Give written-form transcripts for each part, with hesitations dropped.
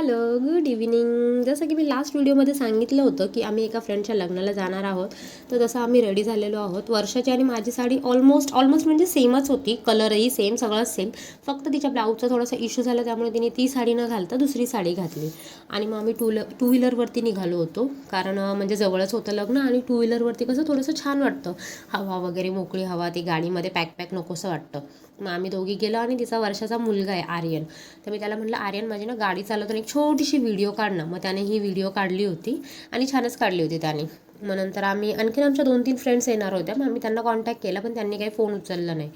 Hello, good evening. जसं की मी last व्हिडिओमध्ये सांगितलं होतं की आम्ही एका फ्रेंडच्या लग्नाला जाणार आहोत. तर तसं आम्ही रेडी झालेलो आहोत. वर्षाची आणि माझी साडी ऑलमोस्ट म्हणजे सेमच होती. कलरही सेम, सगळंच सेम. फक्त तिच्या ब्लाऊजचा थोडासा इश्यू झाला, त्यामुळे तिने ती साडी न घालता दुसरी साडी घातली. आणि मग आम्ही टू व्हीलरवरती निघालो होतो, कारण म्हणजे जवळच होतं लग्न. आणि टू व्हीलरवरती कसं थोडंसं छान वाटतं, हवा वगैरे मोकळी हवा, ती गाडीमध्ये पॅक नकोसं वाटतं. मग आम्ही दोघी गेलो. आणि तिचा वर्षाचा मुलगा आहे आर्यन, तर मी त्याला म्हटलं, आर्यन माझी ना गाडी चालवताना एक छोटीशी व्हिडिओ काढणं. मग त्याने ही व्हिडिओ काढली होती आणि छानच काढली होती त्याने. मग नंतर आणखीन आमच्या 2-3 फ्रेंड्स येणार होत्या. मग आम्ही त्यांना कॉन्टॅक्ट केला, पण त्यांनी काही फोन उचलला नाही.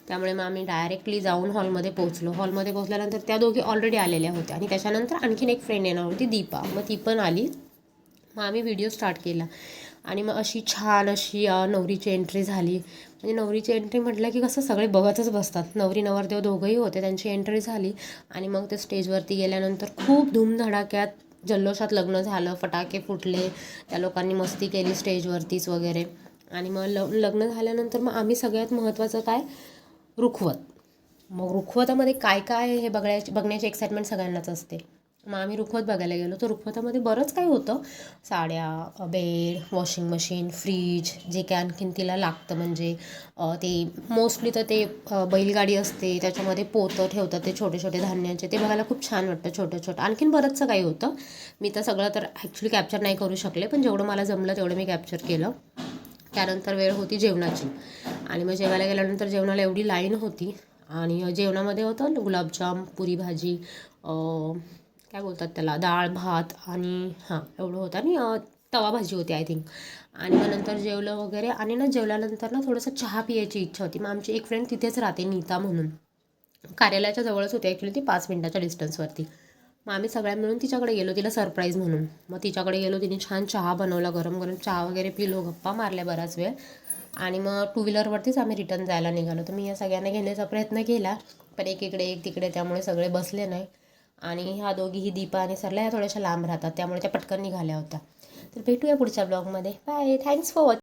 त्यामुळे मग आम्ही डायरेक्टली जाऊन हॉलमध्ये पोहोचलो. हॉलमध्ये पोहोचल्यानंतर त्या दोघी ऑलरेडी आलेल्या होत्या, आणि त्याच्यानंतर आणखीन एक फ्रेंड येणार होती, दीपा. मग ती पण आली. मग आम्ही व्हिडिओ स्टार्ट केला. आणि मग अशी छान अशी नवरीची एंट्री झाली. म्हणजे नवरीची एंट्री म्हटलं की कसं सगळे बघतच बसतात. नवरी नवरदेव दोघंही होते, त्यांची एंट्री झाली. आणि मग ते स्टेजवरती गेल्यानंतर खूप धूमधडाक्यात जल्लोषात लग्न झालं. फटाके फुटले, त्या लोकांनी मस्ती केली स्टेजवरतीच वगैरे. आणि मग लग्न झाल्यानंतर मग आम्ही सगळ्यात महत्त्वाचं काय, रुखवत. मग रुखवतामध्ये काय काय हे बघण्याची एक्साइटमेंट सगळ्यांनाच असते. मग आम्ही रुखवत बघायला गेलो. तर रुखवतामध्ये बरंच काही होतं. साड्या, बेड, वॉशिंग मशीन, फ्रीज, जे काय आणखीन तिला लागतं. म्हणजे ते मोस्टली तर ते बैलगाडी असते, त्याच्यामध्ये पोतं ठेवतात ते छोटे छोटे धान्याचे, ते बघायला खूप छान वाटतं, छोटं. आणखीन बरंचसं काही होतं. मी तर सगळं तर ॲक्च्युली कॅप्चर नाही करू शकले, पण जेवढं मला जमलं तेवढं मी कॅप्चर केलं. त्यानंतर वेळ होती जेवणाची. आणि मग जेवायला गेल्यानंतर जेवणाला एवढी लाईन होती. आणि जेवणामध्ये होतं गुलाबजाम, पुरी भाजी, काय बोलतात त्याला, डाळ भात, आणि एवढं होतं. आणि तवा भाजी होती आय थिंक. आणि मग नंतर जेवलं वगैरे. आणि ना जेवल्यानंतर ना थोडंसं चहा पियायची इच्छा होती. मग आमची एक फ्रेंड तिथेच राहते, नीता म्हणून, कार्यालयाच्या जवळच होती ॲक्च्युली, ती 5 मिनिटाच्या डिस्टन्सवरती. मग आम्ही सगळ्या मिळून तिच्याकडे गेलो, तिला सरप्राईज म्हणून. मग तिच्याकडे गेलो, तिने छान चहा बनवला, गरम गरम चहा वगैरे पिलो, गप्पा मारल्या बराच वेळ. आणि मग टू व्हीलरवरतीच आम्ही रिटर्न जायला निघालो. तर मी या सगळ्यांना घेण्याचा प्रयत्न केला, पण एकीकडे एक तिकडे, त्यामुळे सगळे बसले नाही. आणि ह्या दोघीही, दीपा आणि सरला, ह्या थोड्याशा लांब राहतात, त्यामुळे त्या पटकन निघाल्या होत्या. तर भेटूया पुढच्या ब्लॉगमध्ये. Bye, thanks for watching.